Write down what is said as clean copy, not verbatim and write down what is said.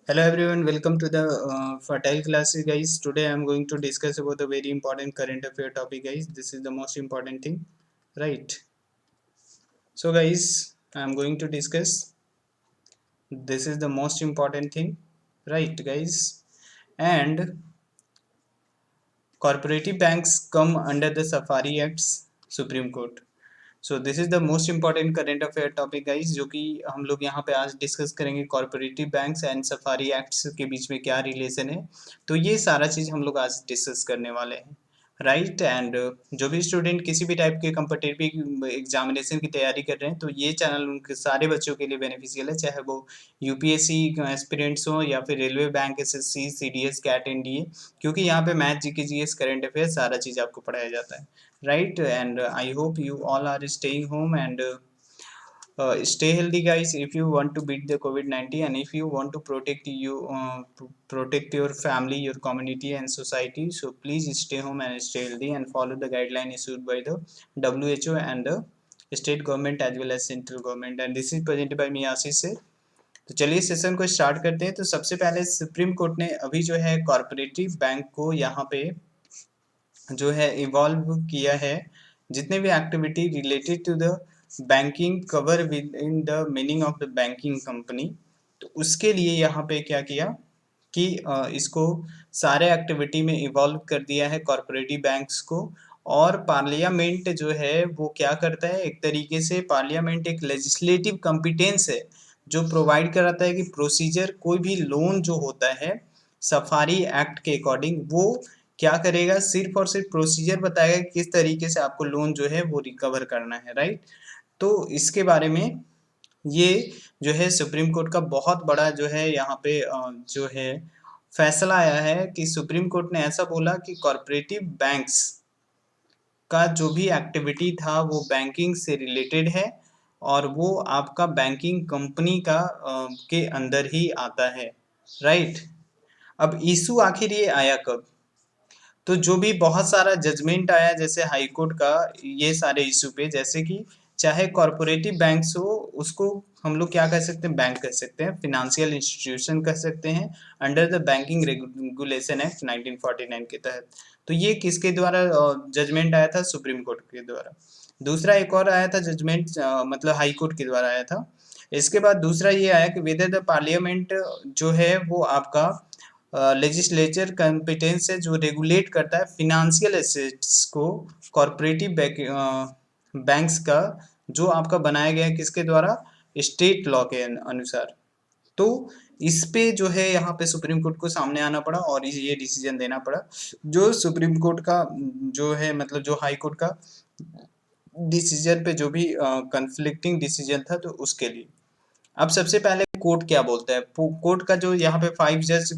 Hello everyone, welcome to the fertile classes guys. Today I am going to discuss about the very important current affair topic guys. This is the most important thing, right? So guys, I am going to discuss this is the most important thing, right guys? And cooperative banks come under the Safari Acts Supreme Court. So this is the most important current affair topic guys जो कि हम लोग यहाँ पे आज discuss करेंगे corporative banks and safari acts के बीच में क्या रिलेशन है। तो ये सारा चीज़ हम लोग आज डिस्कस करने वाले हैं, राइट। एंड जो भी स्टूडेंट किसी भी टाइप के कम्पिटिटिव एग्जामिनेशन की तैयारी कर रहे हैं तो ये चैनल उनके सारे बच्चों के लिए बेनिफिशियल है, चाहे वो यूपीएससी एस्पिरेंट्स हो या फिर railway bank, SSC, CDS, CAT, NDA, क्योंकि यहाँ पे math, GK, GS, current affair सारा चीज़ आपको पढ़ाया जाता है, right? And I hope you all are staying home and stay healthy guys. If you want to beat the covid-19 and if you want to protect your family, your community and society, so please stay home and stay healthy and follow the guideline issued by the WHO and the state government as well as central government. And this is presented by me आशीष से। तो चलिए session को start करते हैं। तो सबसे पहले supreme court ने अभी जो है कॉर्पोरेटिव बैंक को यहाँ पे जो है इवॉल्व किया है, जितने भी activity related to the banking cover within the meaning of the banking company, तो उसके लिए यहाँ पे क्या किया कि इसको सारे एक्टिविटी में इवॉल्व कर दिया है कॉर्पोरेटिव बैंक्स को। और पार्लियामेंट जो है वो क्या करता है, एक तरीके से पार्लियामेंट एक लेजिस्लेटिव कॉम्पिटेंस है जो प्रोवाइड कराता है कि प्रोसीजर कोई भी लोन जो होता है सफारी एक्ट के अकॉर्डिंग वो क्या करेगा, सिर्फ और सिर्फ प्रोसीजर बताएगा कि किस तरीके से आपको लोन जो है वो रिकवर करना है, राइट। तो इसके बारे में ये जो है सुप्रीम कोर्ट का बहुत बड़ा जो है यहाँ पे जो है फैसला आया है कि सुप्रीम कोर्ट ने ऐसा बोला कि कॉर्पोरेटिव बैंक्स का जो भी एक्टिविटी था वो बैंकिंग से रिलेटेड है और वो आपका बैंकिंग कंपनी का के अंदर ही आता है, राइट। अब इशू आखिर ये आया कब, तो जो भी बहुत सारा जजमेंट आया जैसे हाई कोर्ट का ये सारे इशू पे, जैसे कि चाहे कॉर्पोरेटिव बैंक्स हो उसको हम लोग क्या कह सकते हैं, बैंक कह सकते हैं, फिनेंशियल इंस्टीट्यूशन कह सकते हैं under the banking regulation act 1949 के तहत। तो ये किसके द्वारा जजमेंट आया था, सुप्रीम कोर्ट के द्वारा। दूसरा एक और आया था जजमेंट, मतलब हाई कोर्ट के द्वारा आया था। इसके बाद दूसरा ये आया कि वेदर द पार्लियामेंट जो है वो आपका लेजिस्लेचर कॉम्पिटेंस है जो रेगुलेट करता है फिनेंशियल एसेट्स को कॉर्पोरेटिव बैंक्स का, जो आपका बनाया गया है किसके द्वारा, स्टेट लॉ के अनुसार। तो इस पे जो है यहाँ पे सुप्रीम कोर्ट को सामने आना पड़ा और ये डिसीजन देना पड़ा, जो सुप्रीम कोर्ट का जो है मतलब जो हाई कोर्ट का डिसीजन पे जो भी कंफ्लिक्टिंग डिसीजन था तो उसके लिए। अब सबसे पहले कोर्ट क्या बोलता है, कोर्ट का जो यहाँ पे 5 जज